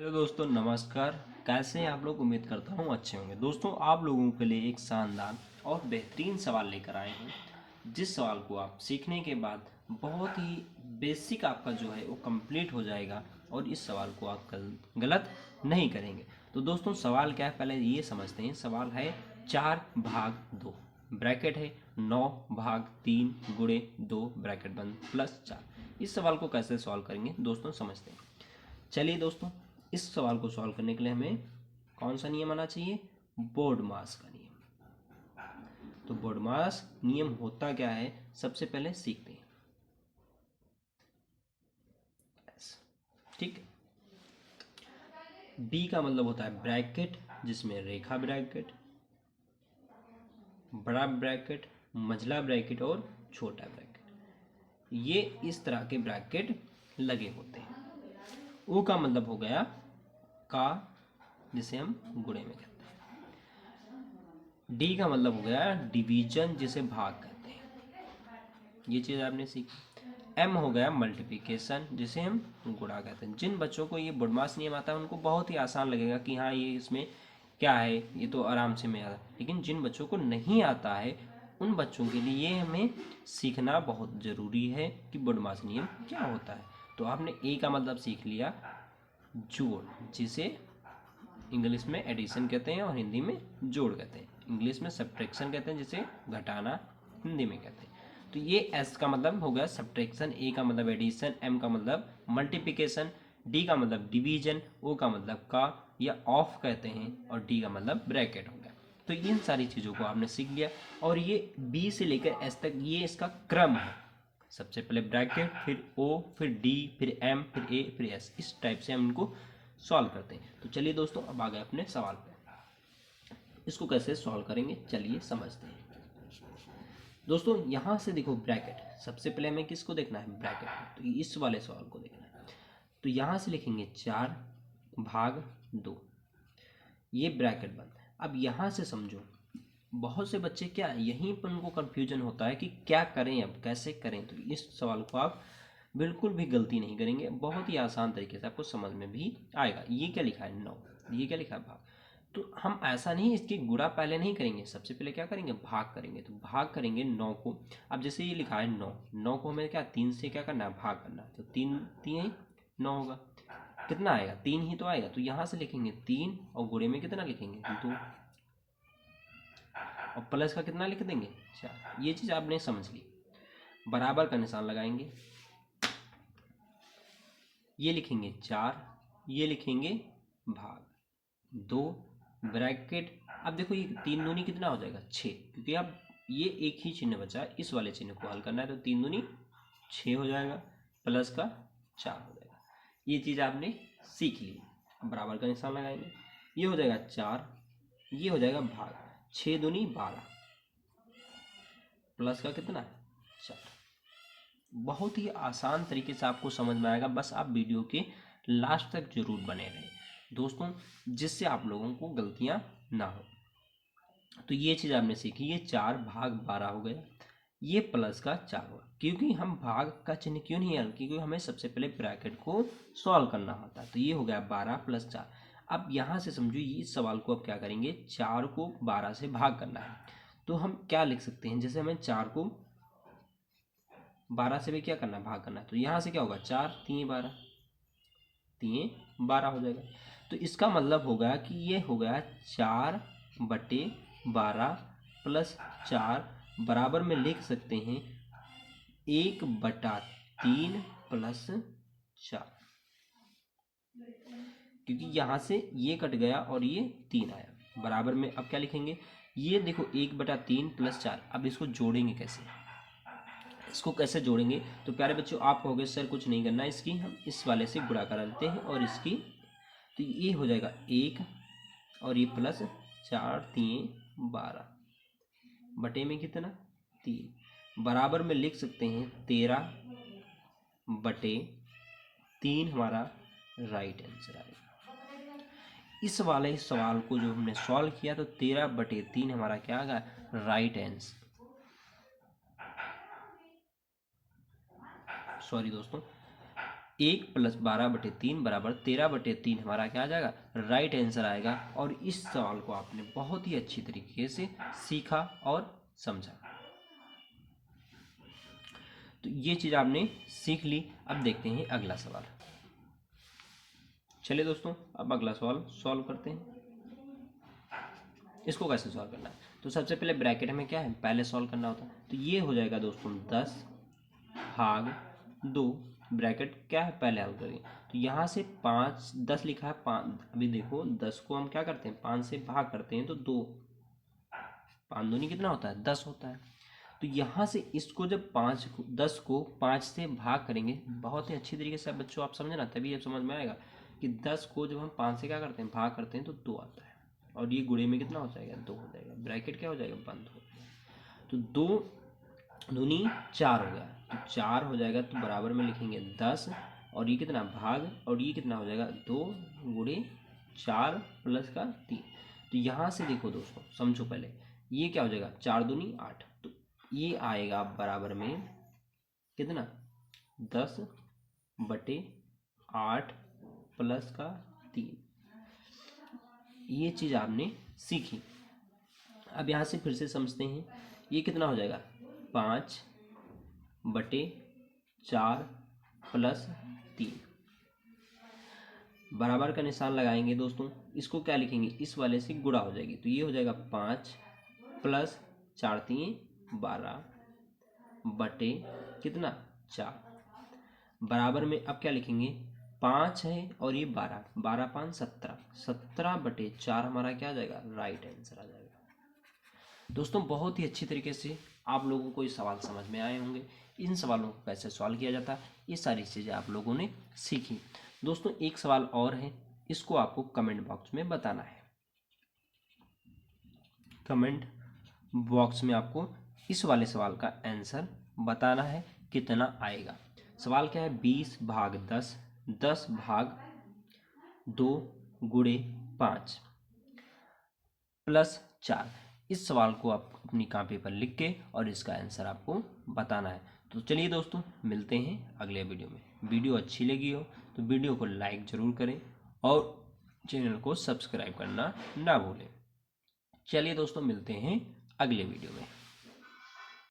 Hello दोस्तों, नमस्कार। कैसे हैं आप लोग? उम्मीद करता हूँ अच्छे होंगे। दोस्तों, आप लोगों के लिए एक शानदार और बेहतरीन सवाल लेकर आए हूँ, जिस सवाल को आप सीखने के बाद बहुत ही बेसिक आपका जो है वो कंप्लीट हो जाएगा और इस सवाल को आप गलत नहीं करेंगे। तो दोस्तों, सवाल क्या है पहले ये समझते हैं। सवाल है 4/2, ब्रैकेट है 9/3 गुणे 2 ब्रैकेट बंद प्लस 4। इस सवाल को कैसे सॉल्व करेंगे दोस्तों, समझते हैं। चलिए दोस्तों, इस सवाल को सॉल्व करने के लिए हमें कौन सा नियम आना चाहिए? बोर्डमास का नियम। तो बोर्डमास नियम होता क्या है, सबसे पहले सीखते हैं। ठीक। बी का मतलब होता है ब्रैकेट, जिसमें रेखा ब्रैकेट, बड़ा ब्रैकेट, मझला ब्रैकेट और छोटा ब्रैकेट। ये इस तरह के ब्रैकेट लगे होते हैं। ओ का मतलब हो गया का, जिसे हम गुणे में कहते हैं। डी का मतलब हो गया डिवीजन, जिसे भाग कहते हैं। ये चीज़ आपने सीखी। एम हो गया मल्टीप्लिकेशन, जिसे हम गुणा कहते हैं। जिन बच्चों को ये बोर्डमास नियम आता है उनको बहुत ही आसान लगेगा कि हाँ, ये इसमें क्या है, ये तो आराम से मैं आता। लेकिन जिन बच्चों को नहीं आता है उन बच्चों के लिए ये हमें सीखना बहुत ज़रूरी है कि बोर्डमास नियम क्या होता है। तो आपने ए का मतलब सीख लिया, जोड़, जिसे इंग्लिश में एडिशन कहते हैं और हिंदी में जोड़ कहते हैं। इंग्लिश में सब्ट्रैक्शन कहते हैं, जिसे घटाना हिंदी में कहते हैं। तो ये एस का मतलब हो गया सब्ट्रैक्शन, ए का मतलब एडिशन, एम का मतलब मल्टीप्लिकेशन, डी का मतलब डिवीजन, ओ का मतलब का या ऑफ कहते हैं, और डी का मतलब ब्रैकेट हो गया। तो इन सारी चीज़ों को आपने सीख लिया। और ये बी से लेकर एस तक ये इसका क्रम है। सबसे पहले ब्रैकेट, फिर ओ, फिर डी, फिर एम, फिर ए, फिर एस। इस टाइप से हम इनको सॉल्व करते हैं। तो चलिए दोस्तों, अब आ गए अपने सवाल पे। इसको कैसे सॉल्व करेंगे चलिए समझते हैं। दोस्तों, यहाँ से देखो ब्रैकेट, सबसे पहले हमें किसको देखना है? ब्रैकेट को। तो इस वाले सवाल को देखना है। तो यहाँ से लिखेंगे 4/2, ये ब्रैकेट बंद। अब यहाँ से समझो, बहुत से बच्चे क्या यहीं पर उनको कन्फ्यूजन होता है कि क्या करें, अब कैसे करें। तो इस सवाल को आप बिल्कुल भी गलती नहीं करेंगे, बहुत ही आसान तरीके से आपको समझ में भी आएगा। ये क्या लिखा है? 9। ये क्या लिखा है? भाग। तो हम ऐसा नहीं, इसकी गुणा पहले नहीं करेंगे, सबसे पहले क्या करेंगे? भाग करेंगे। तो भाग करेंगे 9 को। अब जैसे ये लिखा है 9, 9 को हमें क्या 3 से क्या करना है? भाग करना है। तो 3 3 9 होगा। कितना आएगा? 3 ही तो आएगा। तो यहाँ से लिखेंगे 3 और गुणे में कितना लिखेंगे? 2, और प्लस का कितना लिख देंगे? 4। ये चीज़ आपने समझ ली। बराबर का निशान लगाएंगे, ये लिखेंगे 4, ये लिखेंगे भाग 2, ब्रैकेट। अब देखो ये 3 दूनी कितना हो जाएगा? 6, क्योंकि अब ये एक ही चिन्ह बचा है, इस वाले चिन्ह को हल करना है। तो 3 दूनी 6 हो जाएगा, प्लस का 4 हो जाएगा। ये चीज़ आपने सीख ली। बराबर का निशान लगाएंगे, ये हो जाएगा 4, ये हो जाएगा भाग 6 दूनी 12, प्लस का कितना? 4। बहुत ही आसान तरीके से आपको समझ में आएगा, बस आप वीडियो के लास्ट तक जरूर बने रहें दोस्तों, जिससे आप लोगों को गलतियां ना हो। तो ये चीज़ आपने सीखी, ये 4/12 हो गया, ये प्लस का 4 हुआ। क्योंकि हम भाग का चिन्ह क्यों नहीं है? क्योंकि हमें सबसे पहले ब्रैकेट को सॉल्व करना होता है। तो ये हो गया 12 + 4। अब यहाँ से समझो, इस सवाल को अब क्या करेंगे? 4 को 12 से भाग करना है। तो हम क्या लिख सकते हैं? जैसे हमें 4 को 12 से भी क्या करना है? भाग करना है। तो यहाँ से क्या होगा? 4 3 12, 3 12 हो जाएगा। तो इसका मतलब होगा कि ये हो गया 4/12 + 4, बराबर में लिख सकते हैं 1/3 + 4, क्योंकि यहाँ से ये कट गया और ये 3 आया। बराबर में अब क्या लिखेंगे? ये देखो 1/3 + 4। अब इसको जोड़ेंगे कैसे? इसको कैसे जोड़ेंगे? तो प्यारे बच्चों, आप कहोगे सर कुछ नहीं करना, इसकी हम इस वाले से गुणा करा देते हैं और इसकी, तो ये हो जाएगा 1 और ये प्लस 4 3 12 बटे में कितना? 3। बराबर में लिख सकते हैं 13/3 हमारा राइट आंसर आएगा। इस वाले सवाल को जो हमने सॉल्व किया, तो 13/3 हमारा क्या आ गया? Right answer. सॉरी दोस्तों, 1 + 12/3 बराबर 13/3 हमारा क्या आ जाएगा, राइट आंसर आएगा। और इस सवाल को आपने बहुत ही अच्छी तरीके से सीखा और समझा। तो ये चीज़ आपने सीख ली। अब देखते हैं अगला सवाल। चलिए दोस्तों, अब अगला सवाल सॉल्व करते हैं। इसको कैसे सॉल्व करना है, तो सबसे पहले ब्रैकेट हमें क्या है, पहले सॉल्व करना होता है। तो ये हो जाएगा दोस्तों 10/2, ब्रैकेट क्या है पहले हल करेंगे। तो यहाँ से 5, 10 लिखा है 5, अभी देखो 10 को हम क्या करते हैं, 5 से भाग करते हैं तो 2, 5 दूनी कितना होता है, 10 होता है। तो यहाँ से इसको जब 10 को 5 से भाग करेंगे, बहुत ही अच्छी तरीके से बच्चों आप समझना, तभी अब समझ में आएगा कि 10 को जब हम 5 से क्या करते हैं, भाग करते हैं तो 2 आता है। और ये गुणे में कितना हो जाएगा, 2 हो जाएगा, ब्रैकेट क्या हो जाएगा, बंद हो जाएगा। तो 2 दूनी 4 हो गया, तो 4 हो जाएगा, तो बराबर में लिखेंगे 10, और ये कितना भाग, और ये कितना हो जाएगा 2 गुणे 4 प्लस का 3। तो यहाँ से देखो दोस्तों, समझो पहले, ये क्या हो जाएगा, 4 दूनी 8, तो ये आएगा बराबर में कितना, 10/8 प्लस का 3। ये चीज़ आपने सीखी। अब यहाँ से फिर से समझते हैं, ये कितना हो जाएगा, 5/4 प्लस 3, बराबर का निशान लगाएंगे दोस्तों। इसको क्या लिखेंगे, इस वाले से गुणा हो जाएगी, तो ये हो जाएगा 5 प्लस 4 3 12 बटे कितना 4, बराबर में अब क्या लिखेंगे, 5 है और ये 12, 12 5 17, 17/4 हमारा क्या आ जाएगा, राइट आंसर आ जाएगा। दोस्तों बहुत ही अच्छी तरीके से आप लोगों को ये सवाल समझ में आए होंगे। इन सवालों को कैसे सॉल्व किया जाता है, ये सारी चीज़ें आप लोगों ने सीखी। दोस्तों एक सवाल और है, इसको आपको कमेंट बॉक्स में बताना है। कमेंट बॉक्स में आपको इस वाले सवाल का आंसर बताना है, कितना आएगा। सवाल क्या है, 20/10, 10/2 गुणे 5 प्लस 4। इस सवाल को आप अपनी कॉपी पर लिख के और इसका आंसर आपको बताना है। तो चलिए दोस्तों, मिलते हैं अगले वीडियो में। वीडियो अच्छी लगी हो तो वीडियो को लाइक ज़रूर करें और चैनल को सब्सक्राइब करना ना भूलें। चलिए दोस्तों, मिलते हैं अगले वीडियो में।